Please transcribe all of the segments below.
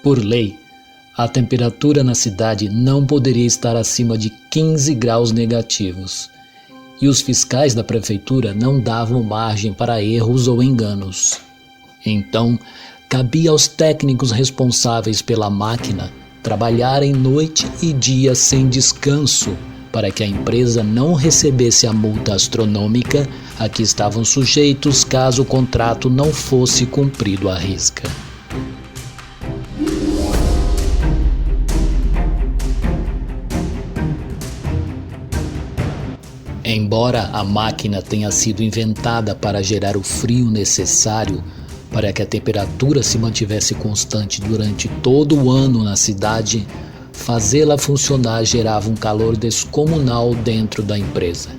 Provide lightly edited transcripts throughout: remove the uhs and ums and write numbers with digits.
Por lei, a temperatura na cidade não poderia estar acima de 15 graus negativos, e os fiscais da prefeitura não davam margem para erros ou enganos. Então, cabia aos técnicos responsáveis pela máquina trabalharem noite e dia sem descanso para que a empresa não recebesse a multa astronômica a que estavam sujeitos caso o contrato não fosse cumprido à risca. Embora a máquina tenha sido inventada para gerar o frio necessário para que a temperatura se mantivesse constante durante todo o ano na cidade, fazê-la funcionar gerava um calor descomunal dentro da empresa.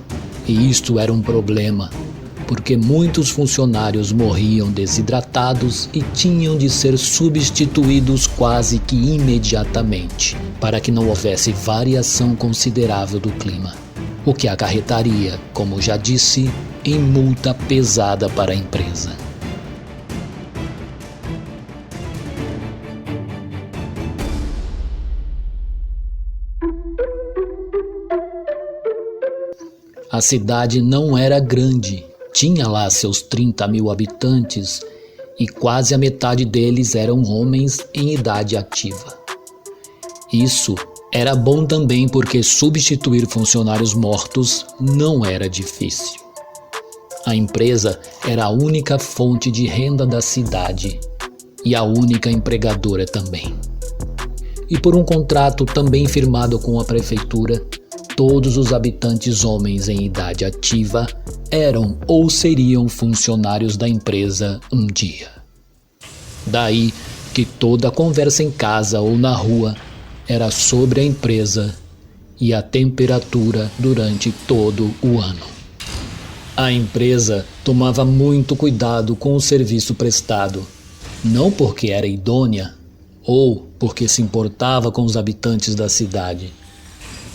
E isto era um problema, porque muitos funcionários morriam desidratados e tinham de ser substituídos quase que imediatamente, para que não houvesse variação considerável do clima, o que acarretaria, como já disse, em multa pesada para a empresa. A cidade não era grande, tinha lá seus 30 mil habitantes e quase a metade deles eram homens em idade ativa. Isso era bom também porque substituir funcionários mortos não era difícil. A empresa era a única fonte de renda da cidade e a única empregadora também. E por um contrato também firmado com a prefeitura, todos os habitantes homens em idade ativa eram ou seriam funcionários da empresa um dia. Daí que toda a conversa em casa ou na rua era sobre a empresa e a temperatura durante todo o ano. A empresa tomava muito cuidado com o serviço prestado, não porque era idônea ou porque se importava com os habitantes da cidade,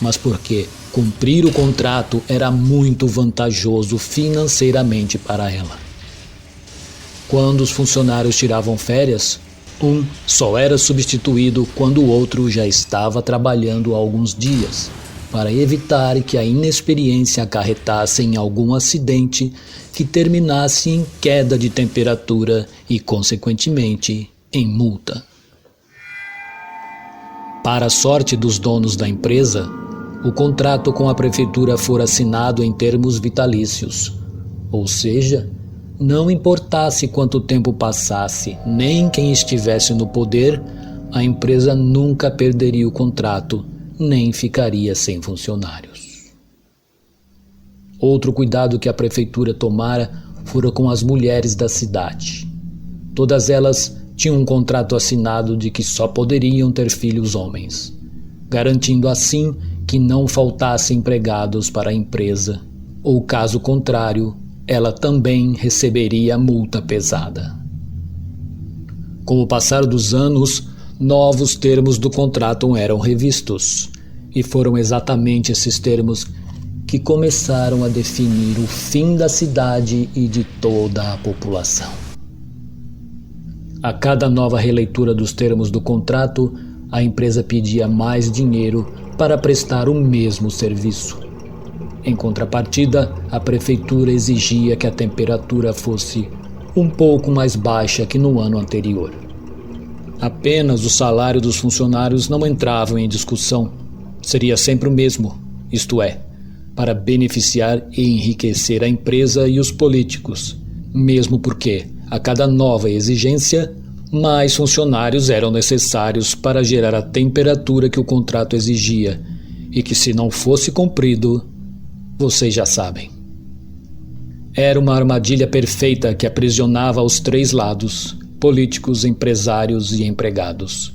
mas porque cumprir o contrato era muito vantajoso financeiramente para ela. Quando os funcionários tiravam férias, um só era substituído quando o outro já estava trabalhando há alguns dias, para evitar que a inexperiência acarretasse em algum acidente que terminasse em queda de temperatura e, consequentemente, em multa. Para a sorte dos donos da empresa, o contrato com a prefeitura fora assinado em termos vitalícios, ou seja, não importasse quanto tempo passasse, nem quem estivesse no poder, a empresa nunca perderia o contrato, nem ficaria sem funcionários. Outro cuidado que a prefeitura tomara fora com as mulheres da cidade. Todas elas tinham um contrato assinado de que só poderiam ter filhos homens, garantindo assim que não faltasse empregados para a empresa, ou caso contrário, ela também receberia multa pesada. Com o passar dos anos, novos termos do contrato eram revistos, e foram exatamente esses termos que começaram a definir o fim da cidade e de toda a população. A cada nova releitura dos termos do contrato, a empresa pedia mais dinheiro para prestar o mesmo serviço. Em contrapartida, a prefeitura exigia que a temperatura fosse um pouco mais baixa que no ano anterior. Apenas o salário dos funcionários não entravam em discussão. Seria sempre o mesmo, isto é, para beneficiar e enriquecer a empresa e os políticos, mesmo porque, a cada nova exigência, mais funcionários eram necessários para gerar a temperatura que o contrato exigia e que, se não fosse cumprido, vocês já sabem. Era uma armadilha perfeita que aprisionava os três lados: políticos, empresários e empregados.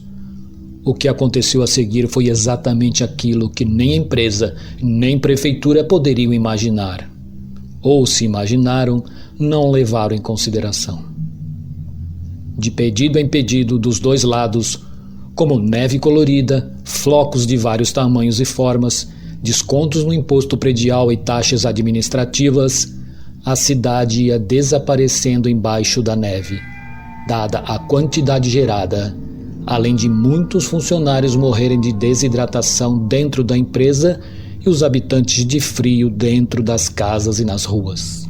O que aconteceu a seguir foi exatamente aquilo que nem empresa, nem prefeitura poderiam imaginar. Ou, se imaginaram, não levaram em consideração. De pedido em pedido dos dois lados, como neve colorida, flocos de vários tamanhos e formas, descontos no imposto predial e taxas administrativas, a cidade ia desaparecendo embaixo da neve, dada a quantidade gerada, além de muitos funcionários morrerem de desidratação dentro da empresa e os habitantes de frio dentro das casas e nas ruas.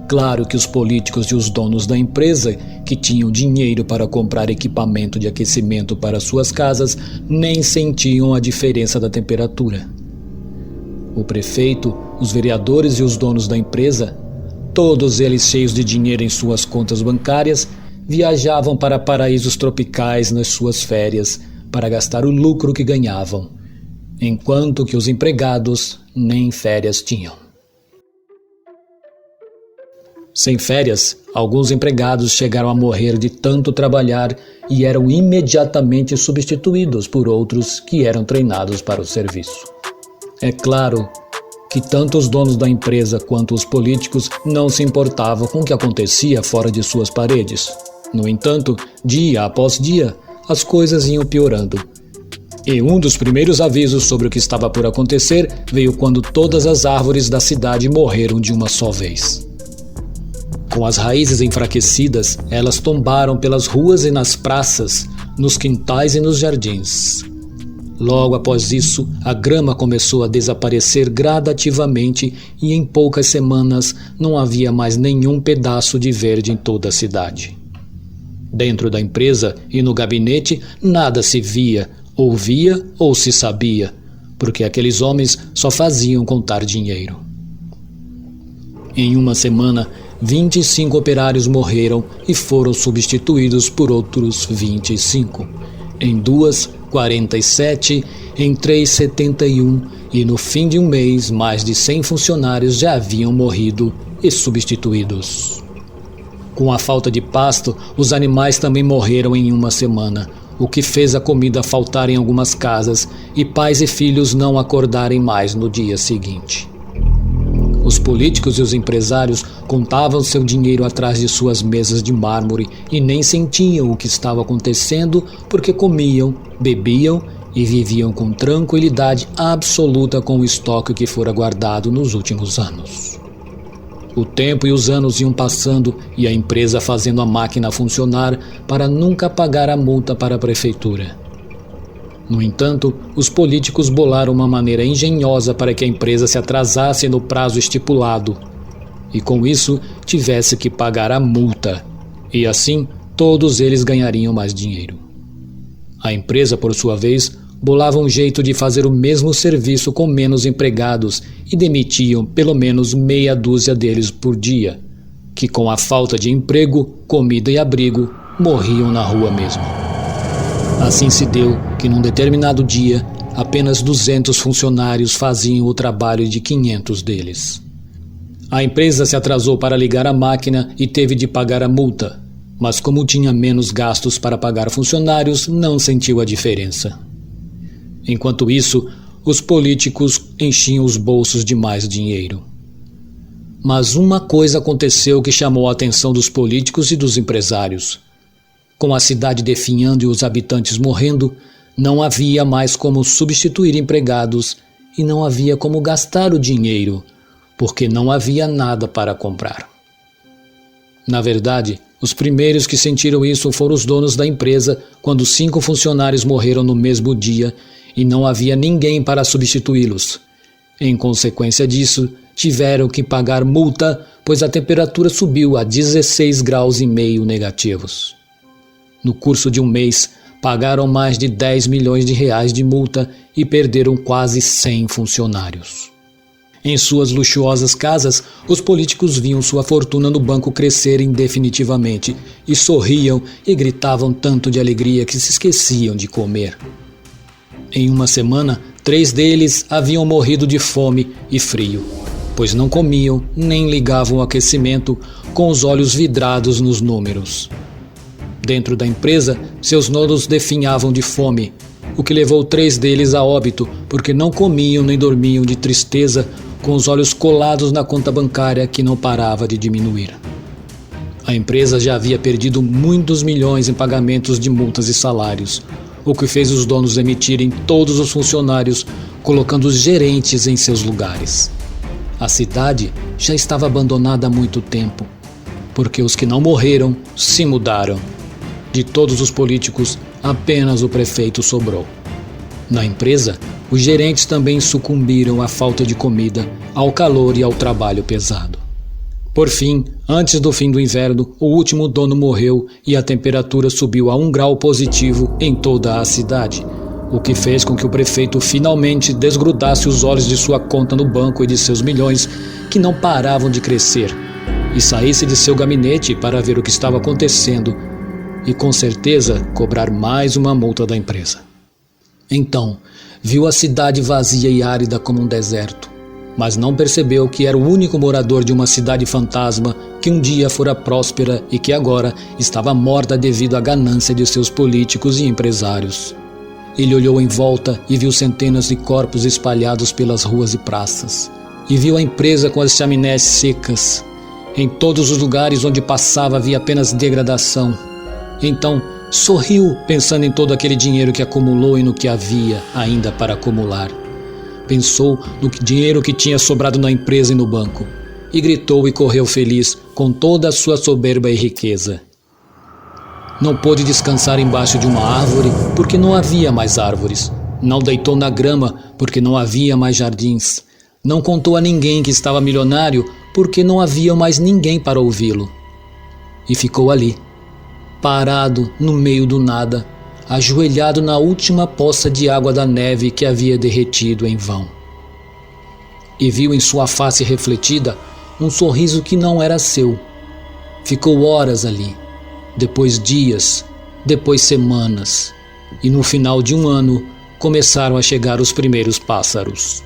Claro que os políticos e os donos da empresa, que tinham dinheiro para comprar equipamento de aquecimento para suas casas, nem sentiam a diferença da temperatura. O prefeito, os vereadores e os donos da empresa, todos eles cheios de dinheiro em suas contas bancárias, viajavam para paraísos tropicais nas suas férias para gastar o lucro que ganhavam, enquanto que os empregados nem férias tinham. Sem férias, alguns empregados chegaram a morrer de tanto trabalhar e eram imediatamente substituídos por outros que eram treinados para o serviço. É claro que tanto os donos da empresa quanto os políticos não se importavam com o que acontecia fora de suas paredes. No entanto, dia após dia, as coisas iam piorando. E um dos primeiros avisos sobre o que estava por acontecer veio quando todas as árvores da cidade morreram de uma só vez. Com as raízes enfraquecidas, elas tombaram pelas ruas e nas praças, nos quintais e nos jardins. Logo após isso, a grama começou a desaparecer gradativamente e em poucas semanas não havia mais nenhum pedaço de verde em toda a cidade. Dentro da empresa e no gabinete, nada se via, ouvia ou se sabia, porque aqueles homens só faziam contar dinheiro. Em uma semana, 25 operários morreram e foram substituídos por outros 25. Em 2, 47, em 3, 71 e no fim de um mês, mais de 100 funcionários já haviam morrido e substituídos. Com a falta de pasto, os animais também morreram em uma semana, o que fez a comida faltar em algumas casas e pais e filhos não acordarem mais no dia seguinte. Os políticos e os empresários contavam seu dinheiro atrás de suas mesas de mármore e nem sentiam o que estava acontecendo porque comiam, bebiam e viviam com tranquilidade absoluta com o estoque que fora guardado nos últimos anos. O tempo e os anos iam passando e a empresa fazendo a máquina funcionar para nunca pagar a multa para a prefeitura. No entanto, os políticos bolaram uma maneira engenhosa para que a empresa se atrasasse no prazo estipulado e, com isso, tivesse que pagar a multa, e assim todos eles ganhariam mais dinheiro. A empresa, por sua vez, bolava um jeito de fazer o mesmo serviço com menos empregados e demitiam pelo menos meia dúzia deles por dia, que com a falta de emprego, comida e abrigo, morriam na rua mesmo. Assim se deu que num determinado dia, apenas 200 funcionários faziam o trabalho de 500 deles. A empresa se atrasou para ligar a máquina e teve de pagar a multa, mas como tinha menos gastos para pagar funcionários, não sentiu a diferença. Enquanto isso, os políticos enchiam os bolsos de mais dinheiro. Mas uma coisa aconteceu que chamou a atenção dos políticos e dos empresários. Com a cidade definhando e os habitantes morrendo, não havia mais como substituir empregados e não havia como gastar o dinheiro, porque não havia nada para comprar. Na verdade, os primeiros que sentiram isso foram os donos da empresa quando 5 funcionários morreram no mesmo dia e não havia ninguém para substituí-los. Em consequência disso, tiveram que pagar multa, pois a temperatura subiu a 16,5 graus negativos. No curso de um mês, pagaram mais de 10 milhões de reais de multa e perderam quase 100 funcionários. Em suas luxuosas casas, os políticos viam sua fortuna no banco crescer indefinitivamente e sorriam e gritavam tanto de alegria que se esqueciam de comer. Em uma semana, 3 deles haviam morrido de fome e frio. pois não comiam nem ligavam o aquecimento com os olhos vidrados nos números. Dentro da empresa, seus donos definhavam de fome, o que levou 3 deles a óbito porque não comiam nem dormiam de tristeza, com os olhos colados na conta bancária que não parava de diminuir. A empresa já havia perdido muitos milhões em pagamentos de multas e salários, o que fez os donos demitirem todos os funcionários, colocando os gerentes em seus lugares. A cidade já estava abandonada há muito tempo, porque os que não morreram se mudaram. De todos os políticos, apenas o prefeito sobrou. Na empresa, os gerentes também sucumbiram à falta de comida, ao calor e ao trabalho pesado. Por fim, antes do fim do inverno, o último dono morreu e a temperatura subiu a 1 grau positivo em toda a cidade, o que fez com que o prefeito finalmente desgrudasse os olhos de sua conta no banco e de seus milhões, que não paravam de crescer, e saísse de seu gabinete para ver o que estava acontecendo e, com certeza, cobrar mais uma multa da empresa. Então, viu a cidade vazia e árida como um deserto, mas não percebeu que era o único morador de uma cidade fantasma que um dia fora próspera e que agora estava morta devido à ganância de seus políticos e empresários. Ele olhou em volta e viu centenas de corpos espalhados pelas ruas e praças. E viu a empresa com as chaminés secas. Em todos os lugares onde passava havia apenas degradação. Então, sorriu pensando em todo aquele dinheiro que acumulou e no que havia ainda para acumular. Pensou no dinheiro que tinha sobrado na empresa e no banco. E gritou e correu feliz com toda a sua soberba e riqueza. Não pôde descansar embaixo de uma árvore porque não havia mais árvores. Não deitou na grama porque não havia mais jardins. Não contou a ninguém que estava milionário porque não havia mais ninguém para ouvi-lo. E ficou ali, parado no meio do nada, ajoelhado na última poça de água da neve que havia derretido em vão. E viu em sua face refletida um sorriso que não era seu. Ficou horas ali, depois dias, depois semanas, e no final de 1 ano começaram a chegar os primeiros pássaros.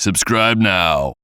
Subscribe now.